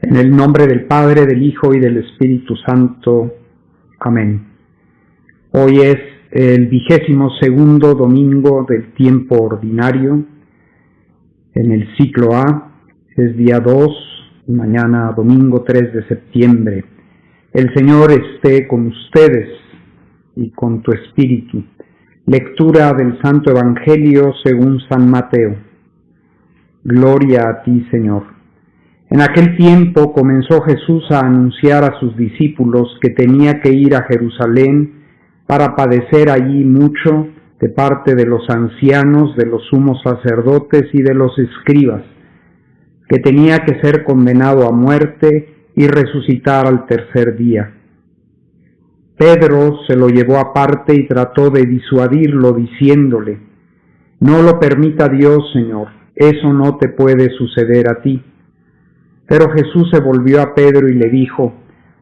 En el nombre del Padre, del Hijo y del Espíritu Santo. Amén. Hoy es el 22º domingo del tiempo ordinario. En el ciclo A es día 2 y mañana domingo 3 de septiembre. El Señor esté con ustedes y con tu espíritu. Lectura del Santo Evangelio según San Mateo. Gloria a ti, Señor. En aquel tiempo comenzó Jesús a anunciar a sus discípulos que tenía que ir a Jerusalén para padecer allí mucho de parte de los ancianos, de los sumos sacerdotes y de los escribas, que tenía que ser condenado a muerte y resucitar al tercer día. Pedro se lo llevó aparte y trató de disuadirlo diciéndole: «No lo permita Dios, Señor, eso no te puede suceder a ti». Pero Jesús se volvió a Pedro y le dijo: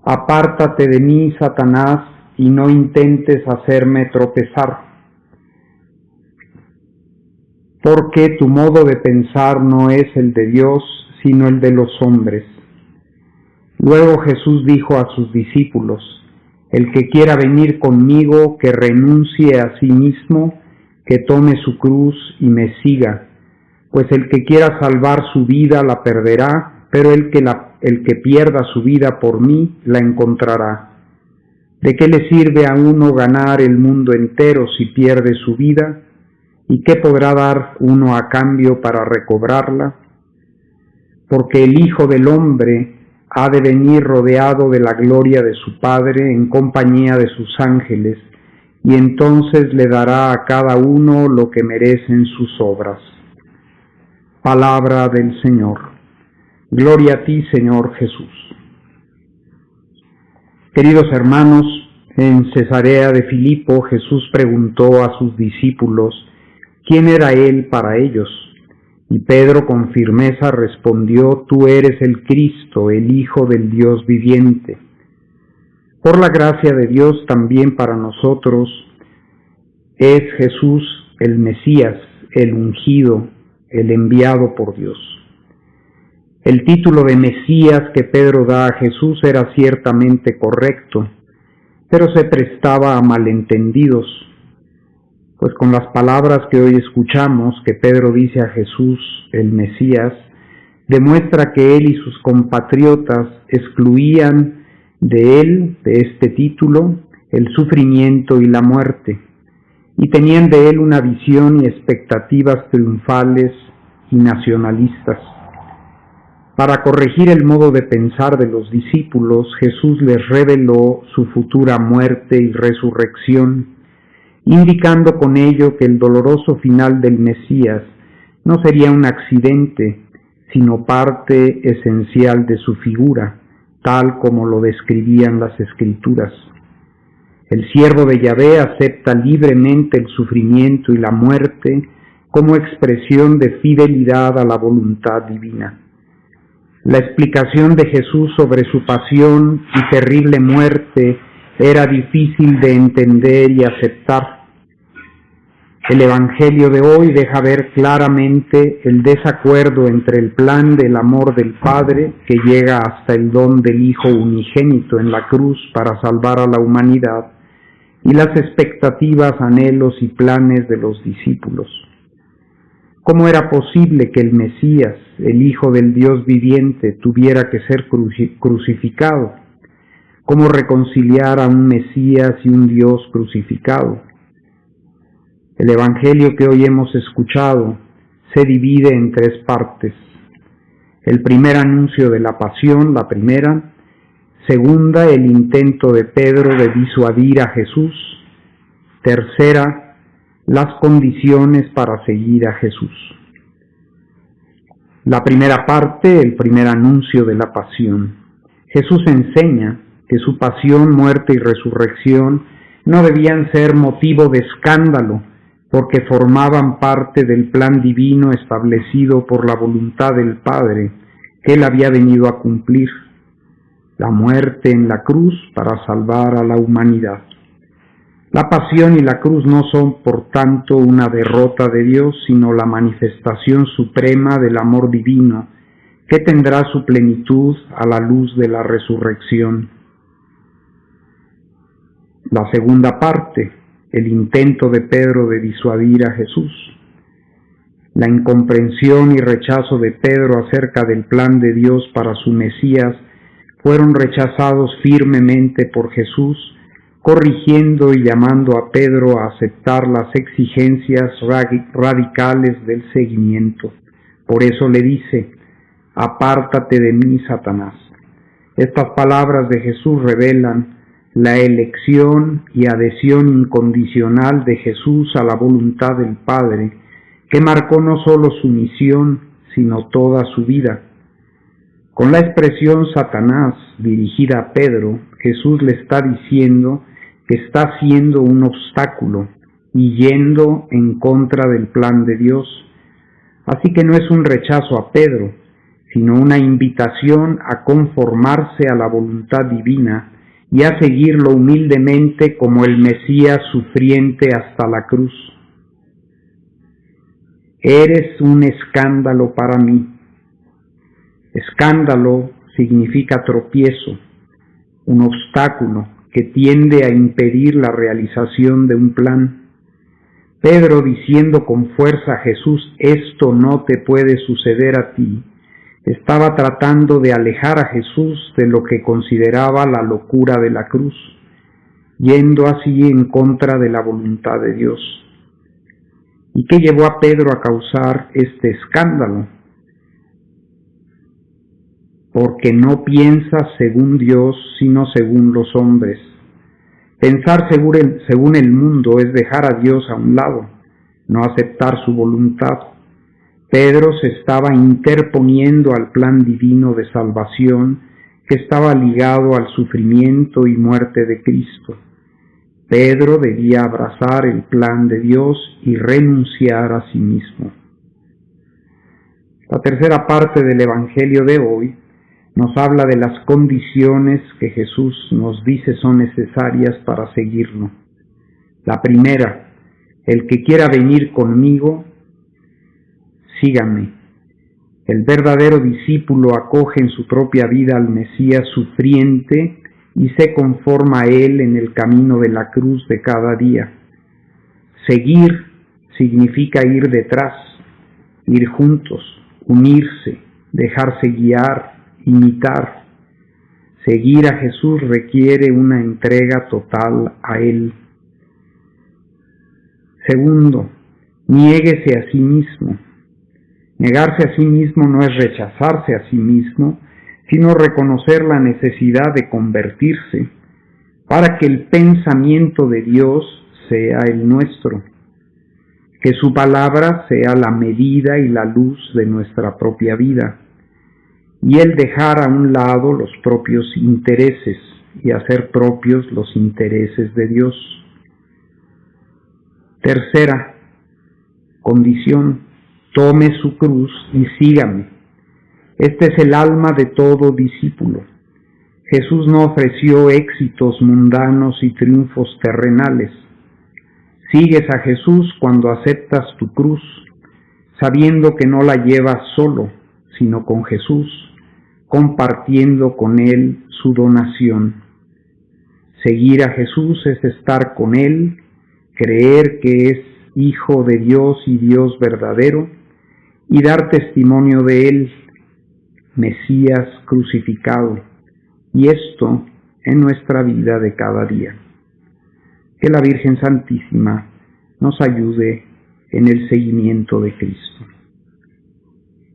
«Apártate de mí, Satanás, y no intentes hacerme tropezar, porque tu modo de pensar no es el de Dios, sino el de los hombres». Luego Jesús dijo a sus discípulos: «El que quiera venir conmigo, que renuncie a sí mismo, que tome su cruz y me siga, pues el que quiera salvar su vida la perderá, pero el que pierda su vida por mí la encontrará. ¿De qué le sirve a uno ganar el mundo entero si pierde su vida? ¿Y qué podrá dar uno a cambio para recobrarla? Porque el Hijo del Hombre ha de venir rodeado de la gloria de su Padre en compañía de sus ángeles, y entonces le dará a cada uno lo que merecen sus obras». Palabra del Señor. Gloria a ti, Señor Jesús. Queridos hermanos, en Cesarea de Filipo, Jesús preguntó a sus discípulos quién era Él para ellos. Y Pedro con firmeza respondió: «Tú eres el Cristo, el Hijo del Dios viviente». Por la gracia de Dios también para nosotros es Jesús el Mesías, el ungido, el enviado por Dios. El título de Mesías que Pedro da a Jesús era ciertamente correcto, pero se prestaba a malentendidos, pues con las palabras que hoy escuchamos que Pedro dice a Jesús, el Mesías, demuestra que él y sus compatriotas excluían de él, de este título, el sufrimiento y la muerte, y tenían de él una visión y expectativas triunfales y nacionalistas. Para corregir el modo de pensar de los discípulos, Jesús les reveló su futura muerte y resurrección, indicando con ello que el doloroso final del Mesías no sería un accidente, sino parte esencial de su figura, tal como lo describían las Escrituras. El siervo de Yahvé acepta libremente el sufrimiento y la muerte como expresión de fidelidad a la voluntad divina. La explicación de Jesús sobre su pasión y terrible muerte era difícil de entender y aceptar. El Evangelio de hoy deja ver claramente el desacuerdo entre el plan del amor del Padre, que llega hasta el don del Hijo unigénito en la cruz para salvar a la humanidad, y las expectativas, anhelos y planes de los discípulos. ¿Cómo era posible que el Mesías, el Hijo del Dios viviente, tuviera que ser crucificado? ¿Cómo reconciliar a un Mesías y un Dios crucificado? El Evangelio que hoy hemos escuchado se divide en 3 partes. El primer anuncio de la pasión, la primera. Segunda, el intento de Pedro de disuadir a Jesús. Tercera, las condiciones para seguir a Jesús. La primera parte, el primer anuncio de la pasión. Jesús enseña que su pasión, muerte y resurrección no debían ser motivo de escándalo, porque formaban parte del plan divino establecido por la voluntad del Padre, que Él había venido a cumplir. La muerte en la cruz para salvar a la humanidad. La pasión y la cruz no son, por tanto, una derrota de Dios, sino la manifestación suprema del amor divino, que tendrá su plenitud a la luz de la resurrección. La segunda parte, el intento de Pedro de disuadir a Jesús. La incomprensión y rechazo de Pedro acerca del plan de Dios para su Mesías fueron rechazados firmemente por Jesús, corrigiendo y llamando a Pedro a aceptar las exigencias radicales del seguimiento. Por eso le dice: apártate de mí, Satanás. Estas palabras de Jesús revelan la elección y adhesión incondicional de Jesús a la voluntad del Padre, que marcó no solo su misión, sino toda su vida. Con la expresión Satanás dirigida a Pedro, Jesús le está diciendo que está siendo un obstáculo y yendo en contra del plan de Dios. Así que no es un rechazo a Pedro, sino una invitación a conformarse a la voluntad divina y a seguirlo humildemente como el Mesías sufriente hasta la cruz. Eres un escándalo para mí. Escándalo significa tropiezo, un obstáculo que tiende a impedir la realización de un plan. Pedro, diciendo con fuerza a Jesús: esto no te puede suceder a ti, estaba tratando de alejar a Jesús de lo que consideraba la locura de la cruz, yendo así en contra de la voluntad de Dios. ¿Y qué llevó a Pedro a causar este escándalo? Porque no piensa según Dios, sino según los hombres. Pensar según el mundo es dejar a Dios a un lado, no aceptar su voluntad. Pedro se estaba interponiendo al plan divino de salvación que estaba ligado al sufrimiento y muerte de Cristo. Pedro debía abrazar el plan de Dios y renunciar a sí mismo. La tercera parte del Evangelio de hoy nos habla de las condiciones que Jesús nos dice son necesarias para seguirlo. La primera: el que quiera venir conmigo, sígame. El verdadero discípulo acoge en su propia vida al Mesías sufriente y se conforma a él en el camino de la cruz de cada día. Seguir significa ir detrás, ir juntos, unirse, dejarse guiar, imitar. Seguir a Jesús requiere una entrega total a Él. Segundo, niéguese a sí mismo. Negarse a sí mismo no es rechazarse a sí mismo, sino reconocer la necesidad de convertirse para que el pensamiento de Dios sea el nuestro, que su palabra sea la medida y la luz de nuestra propia vida, y el dejar a un lado los propios intereses y hacer propios los intereses de Dios. Tercera condición: tome su cruz y sígame. Este es el alma de todo discípulo. Jesús no ofreció éxitos mundanos y triunfos terrenales. Sigues a Jesús cuando aceptas tu cruz, sabiendo que no la llevas solo, sino con Jesús, compartiendo con Él su donación. Seguir a Jesús es estar con Él, creer que es Hijo de Dios y Dios verdadero, y dar testimonio de Él, Mesías crucificado, y esto en nuestra vida de cada día. Que la Virgen Santísima nos ayude en el seguimiento de Cristo.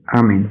Amén.